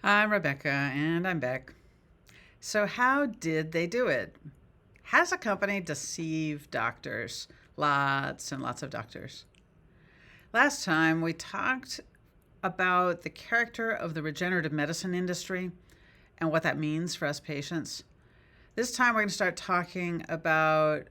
I'm Rebecca, and I'm back. So, how did they do it? Has a company deceive doctors? Lots and lots of doctors. Last time we talked about the character of the regenerative medicine industry and what that means for us patients. This time we're going to start talking about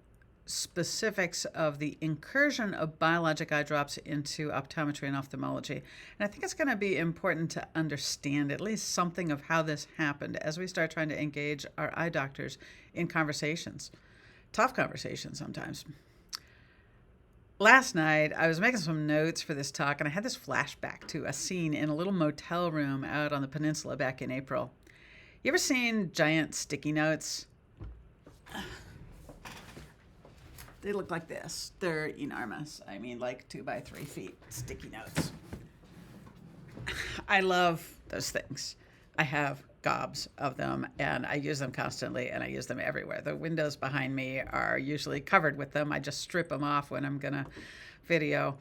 specifics of the incursion of biologic eye drops into optometry and ophthalmology. And I think it's going to be important to understand at least something of how this happened as we start trying to engage our eye doctors in conversations. Tough conversations sometimes. Last night, I was making some notes for this talk, and I had this flashback to a scene in a little motel room out on the peninsula back in April. You ever seen giant sticky notes? They look like this. They're enormous. I mean, like 2 by 3 feet sticky notes. I love those things. I have gobs of them, and I use them constantly, and I use them everywhere. The windows behind me are usually covered with them. I just strip them off when I'm going to video.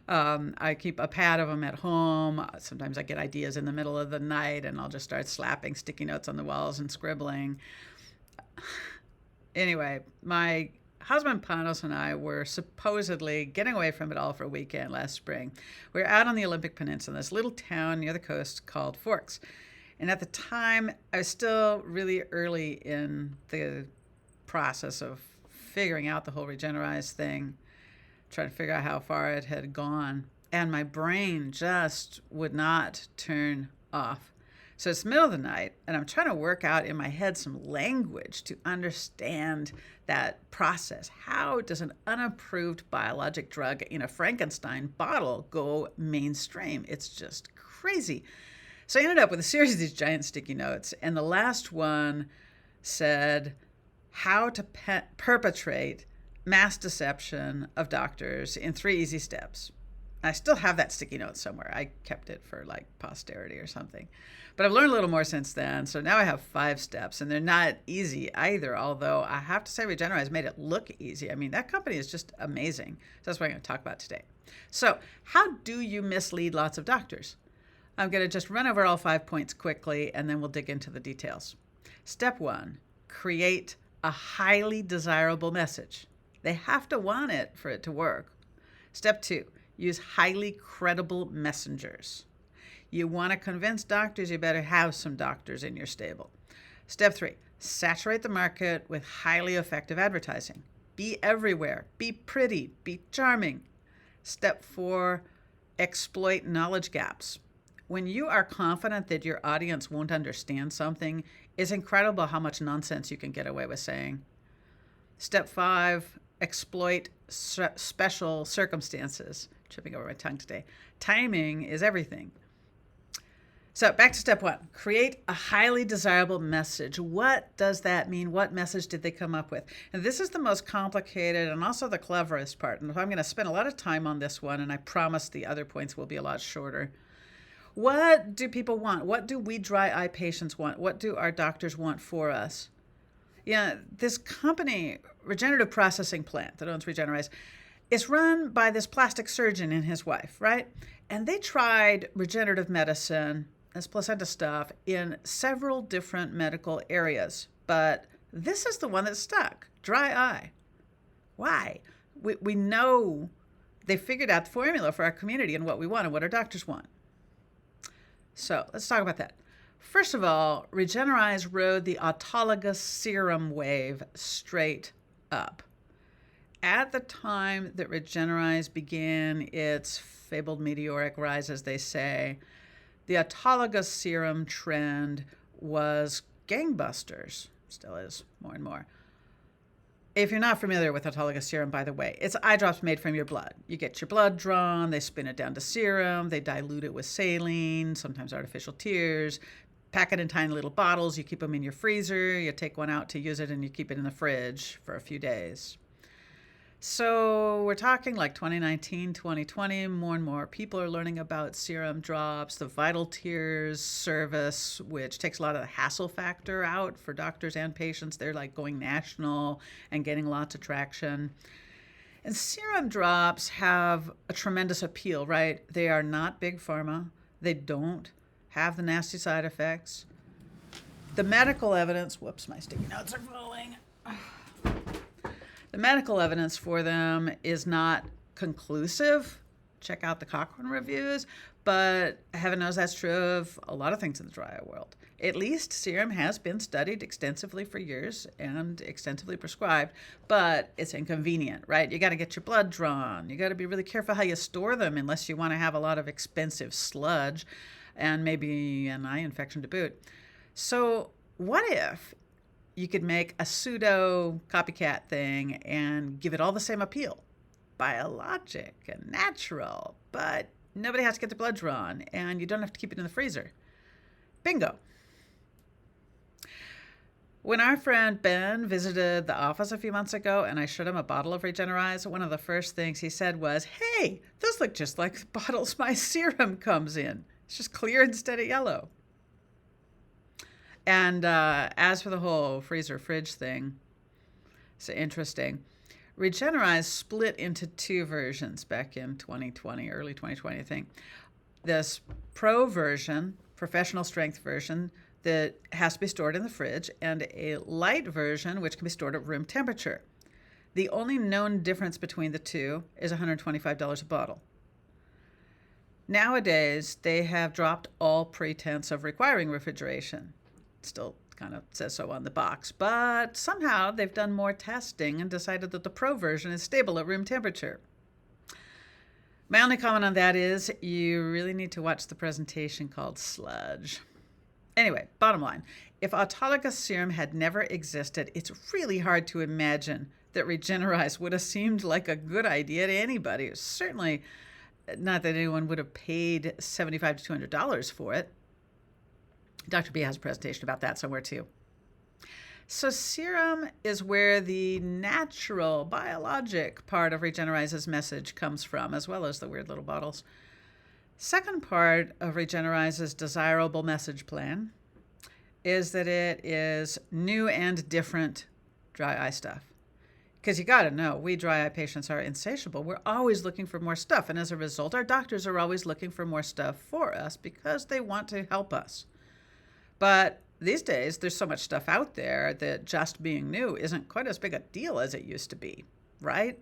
I keep a pad of them at home. Sometimes I get ideas in the middle of the night, and I'll just start slapping sticky notes on the walls and scribbling. Anyway, my husband Panos and I were supposedly getting away from it all for a weekend last spring. We were out on the Olympic Peninsula, this little town near the coast called Forks. And at the time, I was still really early in the process of figuring out the whole Regenereyes thing, trying to figure out how far it had gone. And my brain just would not turn off. So it's the middle of the night, and I'm trying to work out in my head some language to understand that process. How does an unapproved biologic drug in a Frankenstein bottle go mainstream? It's just crazy. So I ended up with a series of these giant sticky notes, and the last one said how to perpetrate mass deception of doctors in 3 easy steps. I still have that sticky note somewhere. I kept it for like posterity or something. But I've learned a little more since then. So now I have 5 steps, and they're not easy either, although I have to say Regenereyes made it look easy. I mean, that company is just amazing. So that's what I'm going to talk about today. So how do you mislead lots of doctors? I'm going to just run over all 5 points quickly, and then we'll dig into the details. Step 1, create a highly desirable message. They have to want it for it to work. Step 2, use highly credible messengers. You want to convince doctors, you better have some doctors in your stable. Step 3, saturate the market with highly effective advertising. Be everywhere. Be pretty. Be charming. Step 4, exploit knowledge gaps. When you are confident that your audience won't understand something, it's incredible how much nonsense you can get away with saying. Step 5, exploit special circumstances. Tripping over my tongue today. Timing is everything. So back to step 1, create a highly desirable message. What does that mean? What message did they come up with? And this is the most complicated and also the cleverest part. And I'm going to spend a lot of time on this one, and I promise the other points will be a lot shorter. What do people want? What do we dry eye patients want? What do our doctors want for us? Yeah, this company, Regenerative Processing Plant that owns Regenereyes, is run by this plastic surgeon and his wife, right? And they tried regenerative medicine, this placenta stuff, in several different medical areas. But this is the one that stuck, dry eye. Why? We know they figured out the formula for our community and what we want and what our doctors want. So let's talk about that. First of all, Regenereyes rode the autologous serum wave straight up. At the time that Regenereyes began its fabled meteoric rise, as they say, the autologous serum trend was gangbusters. Still is, more and more. If you're not familiar with autologous serum, by the way, it's eye drops made from your blood. You get your blood drawn, they spin it down to serum, they dilute it with saline, sometimes artificial tears, pack it in tiny little bottles, you keep them in your freezer, you take one out to use it, and you keep it in the fridge for a few days. So we're talking like 2019, 2020, more and more people are learning about serum drops, the vital tears service, which takes a lot of the hassle factor out for doctors and patients. They're like going national and getting lots of traction. And serum drops have a tremendous appeal, right? They are not big pharma. They don't have the nasty side effects. The medical evidence, whoops, my sticky notes are falling. The medical evidence for them is not conclusive. Check out the Cochrane reviews, but heaven knows that's true of a lot of things in the dry eye world. At least serum has been studied extensively for years and extensively prescribed, but it's inconvenient, right? You got to get your blood drawn. You got to be really careful how you store them unless you want to have a lot of expensive sludge and maybe an eye infection to boot. So what if you could make a pseudo copycat thing and give it all the same appeal? Biologic and natural, but nobody has to get the blood drawn and you don't have to keep it in the freezer. Bingo. When our friend Ben visited the office a few months ago and I showed him a bottle of Regenereyes, one of the first things he said was, "Hey, those look just like the bottles my serum comes in. It's just clear instead of yellow." And as for the whole freezer fridge thing, it's interesting. Regenereyes split into two versions back in 2020, early 2020, I think. This pro version, professional strength version, that has to be stored in the fridge, and a light version, which can be stored at room temperature. The only known difference between the two is $125 a bottle. Nowadays, they have dropped all pretense of requiring refrigeration. Still kind of says so on the box, but somehow they've done more testing and decided that the pro version is stable at room temperature. My only comment on that is you really need to watch the presentation called Sludge. Anyway, bottom line, if autologous serum had never existed, it's really hard to imagine that Regenereyes would have seemed like a good idea to anybody. It's certainly not that anyone would have paid $75 to $200 for it. Dr. B has a presentation about that somewhere too. So serum is where the natural, biologic part of Regenereyes' message comes from, as well as the weird little bottles. Second part of Regenereyes' desirable message plan is that it is new and different dry eye stuff. Because you got to know, we dry eye patients are insatiable. We're always looking for more stuff. And as a result, our doctors are always looking for more stuff for us because they want to help us. But these days, there's so much stuff out there that just being new isn't quite as big a deal as it used to be, right?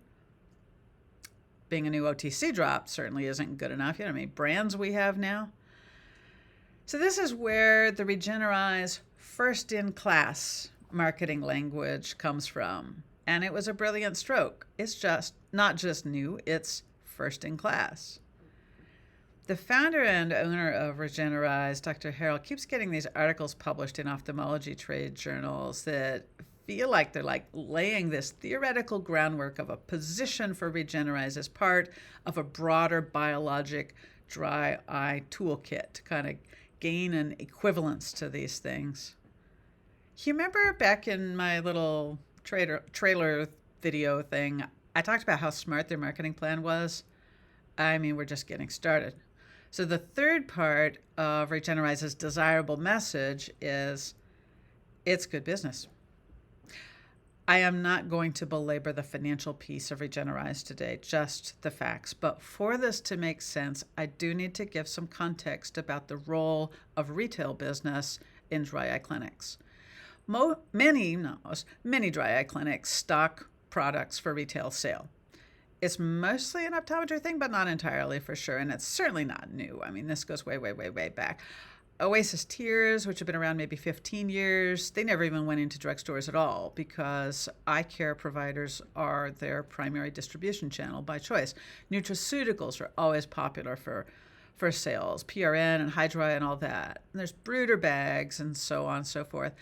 Being a new OTC drop certainly isn't good enough. You know how many brands we have now? So this is where the Regenereyes first-in-class marketing language comes from. And it was a brilliant stroke. It's just not just new, it's first-in-class. The founder and owner of Regenereyes, Dr. Harold, keeps getting these articles published in ophthalmology trade journals that feel like they're like laying this theoretical groundwork of a position for Regenereyes as part of a broader biologic dry eye toolkit to kind of gain an equivalence to these things. You remember back in my little trailer video thing, I talked about how smart their marketing plan was? I mean, we're just getting started. So the third part of Regenereyes' desirable message is it's good business. I am not going to belabor the financial piece of Regenereyes today, just the facts. But for this to make sense, I do need to give some context about the role of retail business in dry eye clinics. Many dry eye clinics stock products for retail sale. It's mostly an optometry thing, but not entirely for sure. And it's certainly not new. I mean, this goes way, way, way, way back. Oasis Tears, which have been around maybe 15 years, they never even went into drugstores at all because eye care providers are their primary distribution channel by choice. Nutraceuticals are always popular for sales, PRN and Hydra and all that. And there's Brooder bags and so on and so forth.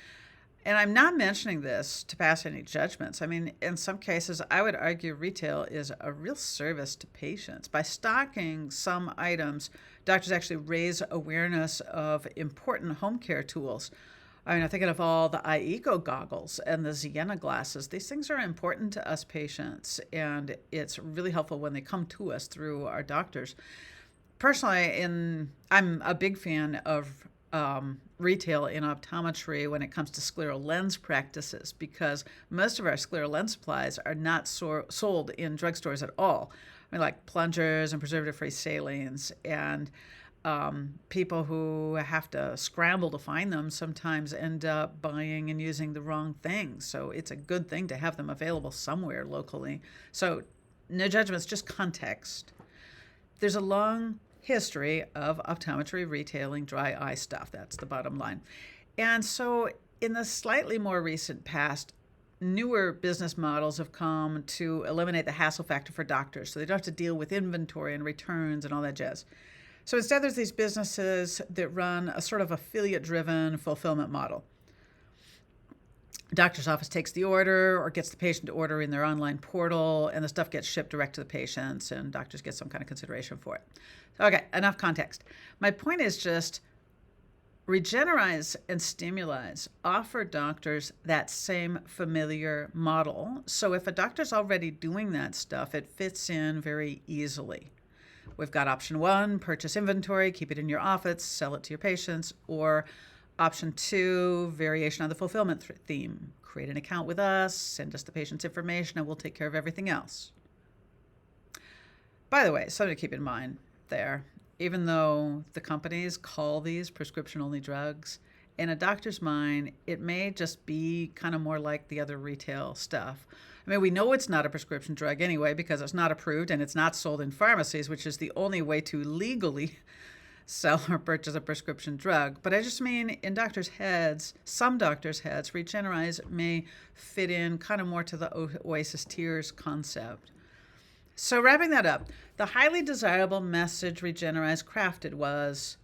And I'm not mentioning this to pass any judgments. I mean, in some cases, I would argue retail is a real service to patients. By stocking some items, doctors actually raise awareness of important home care tools. I mean, I'm thinking of all the iEco goggles and the Sienna glasses. These things are important to us patients, and it's really helpful when they come to us through our doctors. Personally, I'm a big fan of retail in optometry when it comes to scleral lens practices because most of our scleral lens supplies are not sold in drugstores at all. I mean, like plungers and preservative-free salines. And People who have to scramble to find them sometimes end up buying and using the wrong things. So it's a good thing to have them available somewhere locally. So no judgments, just context. There's a long history of optometry retailing dry eye stuff. That's the bottom line. And so in the slightly more recent past, newer business models have come to eliminate the hassle factor for doctors, so they don't have to deal with inventory and returns and all that jazz. So instead, there's these businesses that run a sort of affiliate-driven fulfillment model. Doctor's office takes the order or gets the patient to order in their online portal, and the stuff gets shipped direct to the patients, and doctors get some kind of consideration for it. Okay, enough context. My point is just Regenereyes and Stimulize offer doctors that same familiar model. So if a doctor's already doing that stuff, it fits in very easily. We've got option 1, purchase inventory, keep it in your office, sell it to your patients, or option 2, variation on the fulfillment theme. Create an account with us, send us the patient's information, and we'll take care of everything else. By the way, something to keep in mind there, even though the companies call these prescription-only drugs, in a doctor's mind, it may just be kind of more like the other retail stuff. I mean, we know it's not a prescription drug anyway because it's not approved and it's not sold in pharmacies, which is the only way to legally sell or purchase a prescription drug. But I just mean in doctors' heads, some doctors' heads, Regenereyes may fit in kind of more to the Oasis Tears concept. So wrapping that up, the highly desirable message Regenereyes crafted was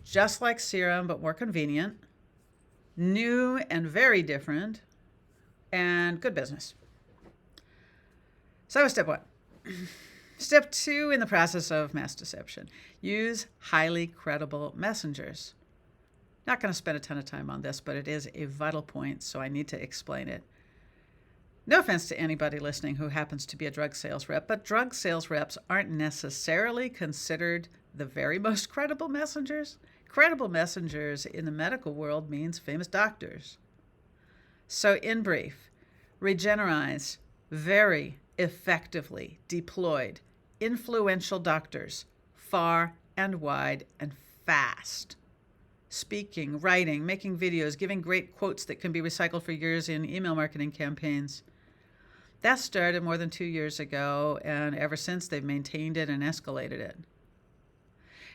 just like serum, but more convenient, new and very different, and good business. So that was step 1. Step 2 in the process of mass deception. Use highly credible messengers. Not going to spend a ton of time on this, but it is a vital point, so I need to explain it. No offense to anybody listening who happens to be a drug sales rep, but drug sales reps aren't necessarily considered the very most credible messengers. Credible messengers in the medical world means famous doctors. So in brief, Regenereyes very effectively deployed influential doctors far and wide and fast. Speaking, writing, making videos, giving great quotes that can be recycled for years in email marketing campaigns. That started more than 2 years ago, and ever since they've maintained it and escalated it.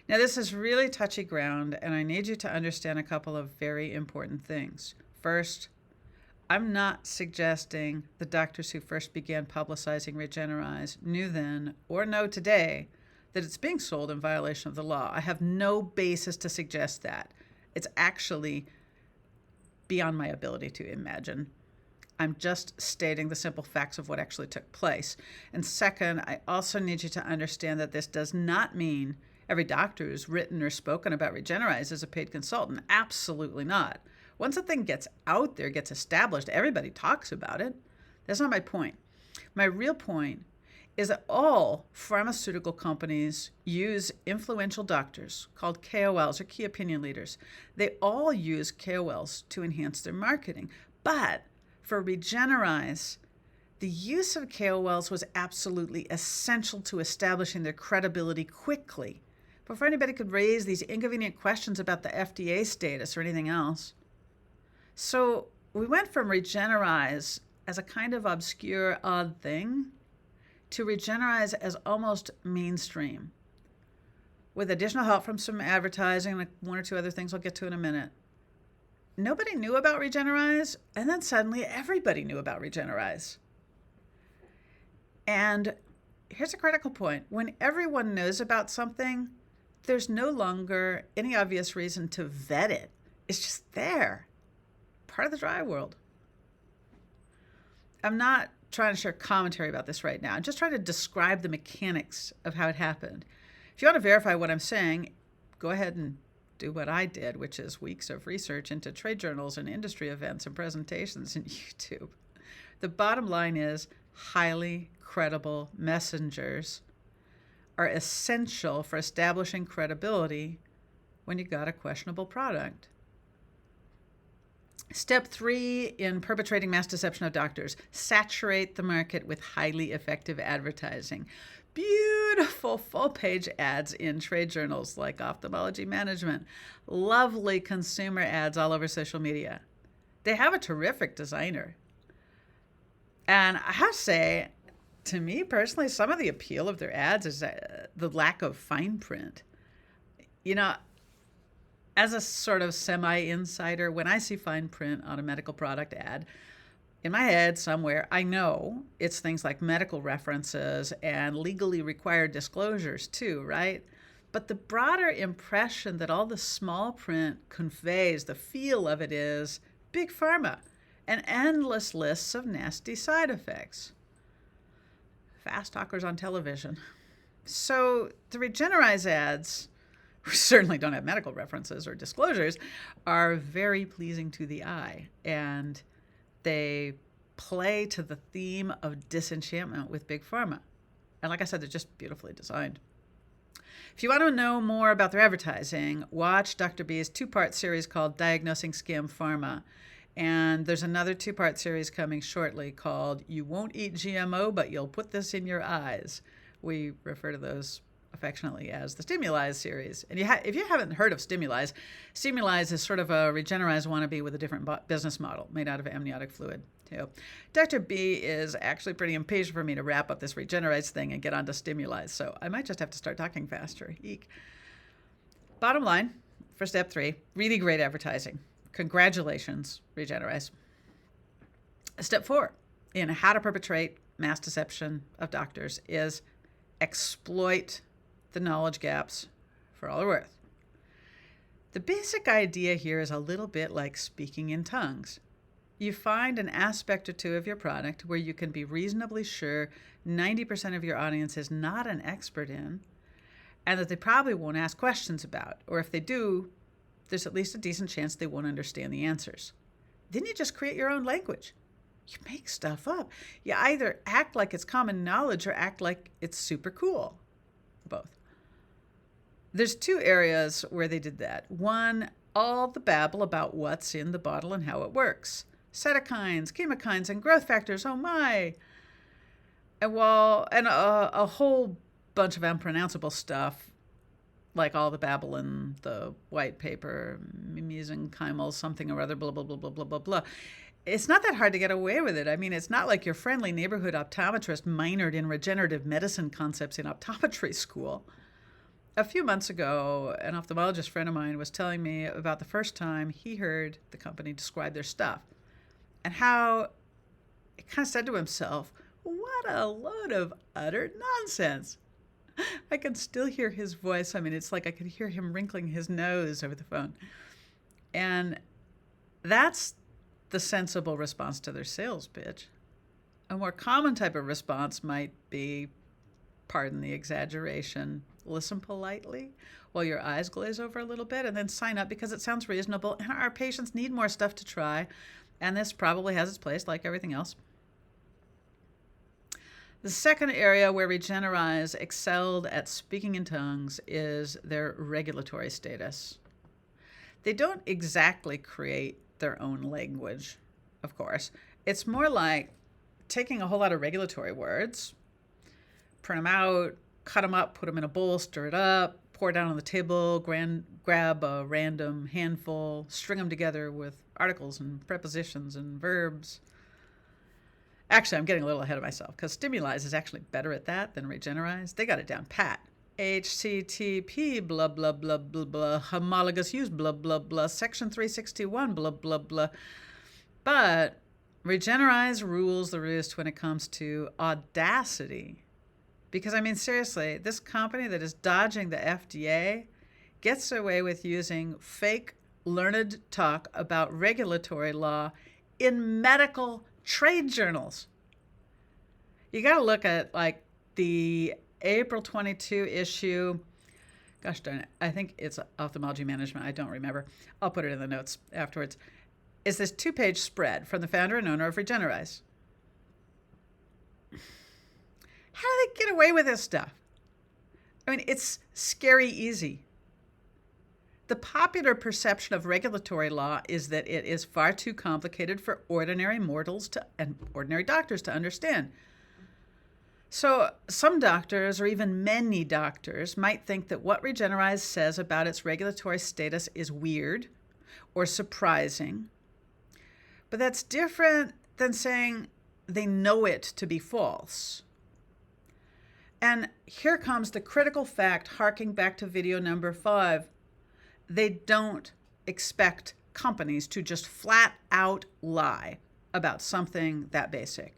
Now, this is really touchy ground, and I need you to understand a couple of very important things. First, I'm not suggesting the doctors who first began publicizing Regenereyes knew then or know today that it's being sold in violation of the law. I have no basis to suggest that. It's actually beyond my ability to imagine. I'm just stating the simple facts of what actually took place. And second, I also need you to understand that this does not mean every doctor who's written or spoken about Regenereyes is a paid consultant. Absolutely not. Once a thing gets out there, gets established, everybody talks about it. That's not my point. My real point is that all pharmaceutical companies use influential doctors called KOLs or key opinion leaders. They all use KOLs to enhance their marketing. But for Regenereyes, the use of KOLs was absolutely essential to establishing their credibility quickly before anybody could raise these inconvenient questions about the FDA status or anything else. So we went from Regenereyes as a kind of obscure, odd thing to Regenereyes as almost mainstream, with additional help from some advertising and 1 or 2 other things I'll get to in a minute. Nobody knew about Regenereyes, and then suddenly everybody knew about Regenereyes. And here's a critical point. When everyone knows about something, there's no longer any obvious reason to vet it. It's just there. Part of the dry world. I'm not trying to share commentary about this right now. I'm just trying to describe the mechanics of how it happened. If you want to verify what I'm saying, go ahead and do what I did, which is weeks of research into trade journals and industry events and presentations in YouTube. The bottom line is highly credible messengers are essential for establishing credibility when you got a questionable product. Step 3 in perpetrating mass deception of doctors: saturate the market with highly effective advertising. Beautiful beautiful full-page ads in trade journals like Ophthalmology Management, lovely consumer ads all over social media. They have a terrific designer. And I have to say, to me personally, some of the appeal of their ads is the lack of fine print. You know, as a sort of semi-insider, when I see fine print on a medical product ad, in my head somewhere, I know it's things like medical references and legally required disclosures too, right? But the broader impression that all the small print conveys, the feel of it is big pharma and endless lists of nasty side effects. Fast talkers on television. So the Regenereyes ads, who certainly don't have medical references or disclosures, are very pleasing to the eye. And they play to the theme of disenchantment with big pharma. And like I said, they're just beautifully designed. If you want to know more about their advertising, watch Dr. B's 2-part series called Diagnosing Scam Pharma. And there's another 2-part series coming shortly called You Won't Eat GMO, But You'll Put This in Your Eyes. We refer to those affectionately as the Stimulize series. And if you haven't heard of Stimulize is sort of a Regenereyes wannabe with a different business model made out of amniotic fluid, too. Dr. B is actually pretty impatient for me to wrap up this Regenereyes thing and get on to Stimulize, so I might just have to start talking faster. Eek. Bottom line, for step 3, really great advertising. Congratulations, Regenereyes. Step 4 in how to perpetrate mass deception of doctors is exploit the knowledge gaps for all they're worth. The basic idea here is a little bit like speaking in tongues. You find an aspect or two of your product where you can be reasonably sure 90% of your audience is not an expert in, and that they probably won't ask questions about, or if they do, there's at least a decent chance they won't understand the answers. Then you just create your own language. You make stuff up. You either act like it's common knowledge or act like it's super cool. Both. There's 2 areas where they did that. One, all the babble about what's in the bottle and how it works. Cytokines, chemokines, and growth factors, oh my. And a whole bunch of unpronounceable stuff, like all the babble in the white paper, mesenchymal something or other, blah, blah, blah, blah, blah, blah, blah. It's not that hard to get away with it. I mean, it's not like your friendly neighborhood optometrist minored in regenerative medicine concepts in optometry school. A few months ago, an ophthalmologist friend of mine was telling me about the first time he heard the company describe their stuff and how he kind of said to himself, what a load of utter nonsense. I can still hear his voice. I mean, it's like I could hear him wrinkling his nose over the phone. And that's the sensible response to their sales pitch. A more common type of response might be, pardon the exaggeration, listen politely while your eyes glaze over a little bit and then sign up because it sounds reasonable and our patients need more stuff to try, and this probably has its place like everything else. The second area where Regenereyes excelled at speaking in tongues is their regulatory status. They don't exactly create their own language, of course. It's more like taking a whole lot of regulatory words, print them out, cut them up, put them in a bowl, stir it up, pour it down on the table, grab a random handful, string them together with articles and prepositions and verbs. Actually, I'm getting a little ahead of myself because Stimulize is actually better at that than Regenereyes. They got it down pat. HTTP, blah, blah, blah, blah, blah, homologous use, blah, blah, blah, section 361, blah, blah, blah. But Regenereyes rules the roost when it comes to audacity. Because, I mean, seriously, this company that is dodging the FDA gets away with using fake learned talk about regulatory law in medical trade journals. You got to look at like the April 22 issue. Gosh darn it. I think it's Ophthalmology Management. I don't remember. I'll put it in the notes afterwards. Is this 2-page spread from the founder and owner of Regenereyes. How do they get away with this stuff? I mean, it's scary easy. The popular perception of regulatory law is that it is far too complicated for ordinary mortals and ordinary doctors to understand. So some doctors, or even many doctors, might think that what Regenereyes says about its regulatory status is weird or surprising. But that's different than saying they know it to be false. And here comes the critical fact, harking back to video number 5. They don't expect companies to just flat out lie about something that basic.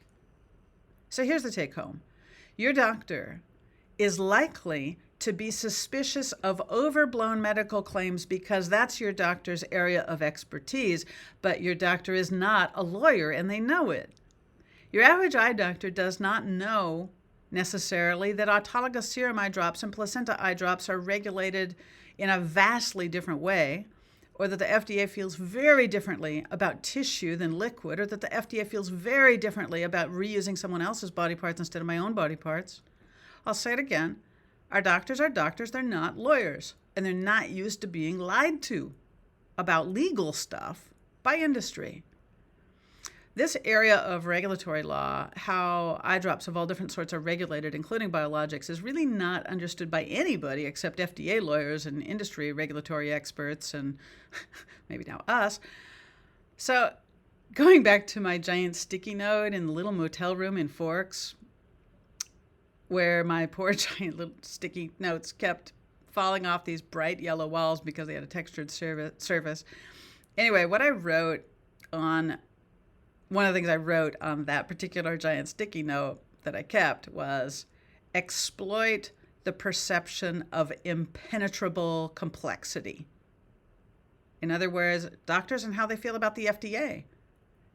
So here's the take home. Your doctor is likely to be suspicious of overblown medical claims because that's your doctor's area of expertise, but your doctor is not a lawyer and they know it. Your average eye doctor does not know necessarily that autologous serum eye drops and placenta eye drops are regulated in a vastly different way, or that the FDA feels very differently about tissue than liquid, or that the FDA feels very differently about reusing someone else's body parts instead of my own body parts. I'll say it again. Our doctors are doctors. They're not lawyers, and they're not used to being lied to about legal stuff by industry. This area of regulatory law, how eye drops of all different sorts are regulated, including biologics, is really not understood by anybody except FDA lawyers and industry regulatory experts and maybe now us. So going back to my giant sticky note in the little motel room in Forks, where my poor giant little sticky notes kept falling off these bright yellow walls because they had a textured surface. Anyway, one of the things I wrote on that particular giant sticky note that I kept was, exploit the perception of impenetrable complexity. In other words, doctors and how they feel about the FDA.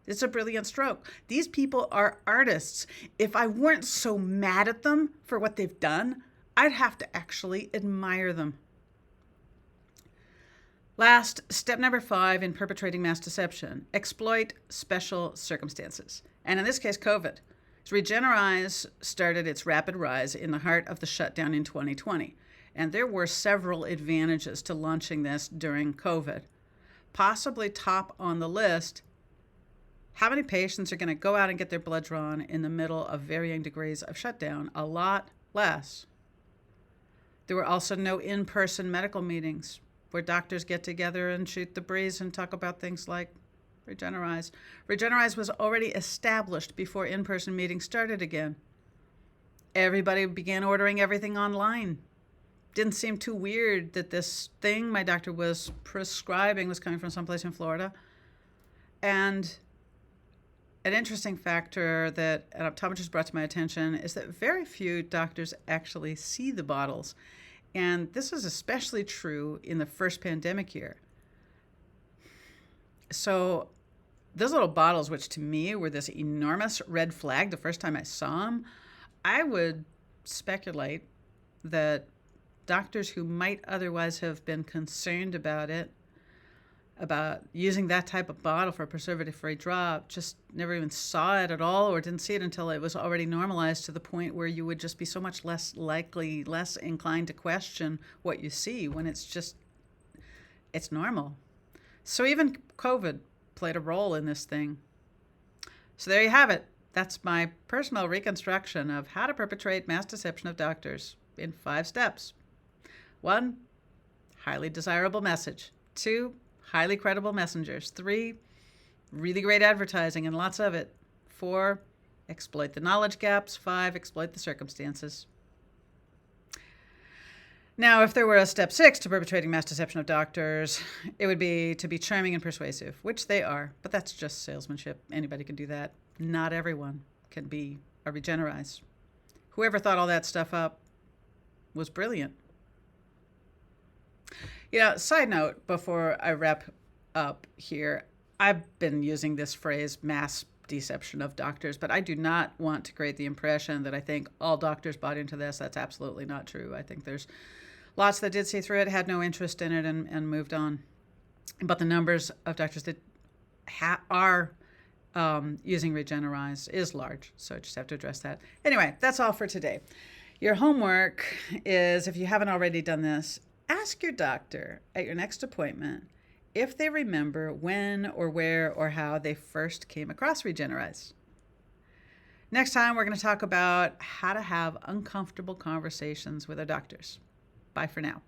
It's a brilliant stroke. These people are artists. If I weren't so mad at them for what they've done, I'd have to actually admire them. Last, step number 5 in perpetrating mass deception, exploit special circumstances. And in this case, COVID. Regenereyes started its rapid rise in the heart of the shutdown in 2020. And there were several advantages to launching this during COVID. Possibly top on the list, how many patients are going to go out and get their blood drawn in the middle of varying degrees of shutdown? A lot less. There were also no in-person medical meetings where doctors get together and shoot the breeze and talk about things like Regenereyes. Regenereyes was already established before in-person meetings started again. Everybody began ordering everything online. Didn't seem too weird that this thing my doctor was prescribing was coming from someplace in Florida. And an interesting factor that an optometrist brought to my attention is that very few doctors actually see the bottles. And this is especially true in the first pandemic year. So those little bottles, which to me were this enormous red flag the first time I saw them, I would speculate that doctors who might otherwise have been concerned about using that type of bottle for a preservative-free drop, just never even saw it at all, or didn't see it until it was already normalized to the point where you would just be so much less inclined to question what you see when it's normal. So even COVID played a role in this thing. So there you have it. That's my personal reconstruction of how to perpetrate mass deception of doctors in 5 steps. 1, highly desirable message. 2, highly credible messengers. 3, really great advertising and lots of it. 4, exploit the knowledge gaps. 5, exploit the circumstances. Now, if there were a step 6 to perpetrating mass deception of doctors, it would be to be charming and persuasive, which they are, but that's just salesmanship. Anybody can do that. Not everyone can be a Regenereyes. Whoever thought all that stuff up was brilliant. Side note, before I wrap up here, I've been using this phrase, mass deception of doctors, but I do not want to create the impression that I think all doctors bought into this. That's absolutely not true. I think there's lots that did see through it, had no interest in it, and moved on. But the numbers of doctors that are using Regenereyes is large, so I just have to address that. Anyway, that's all for today. Your homework is, if you haven't already done this, ask your doctor at your next appointment if they remember when or where or how they first came across Regenereyes. Next time, we're going to talk about how to have uncomfortable conversations with our doctors. Bye for now.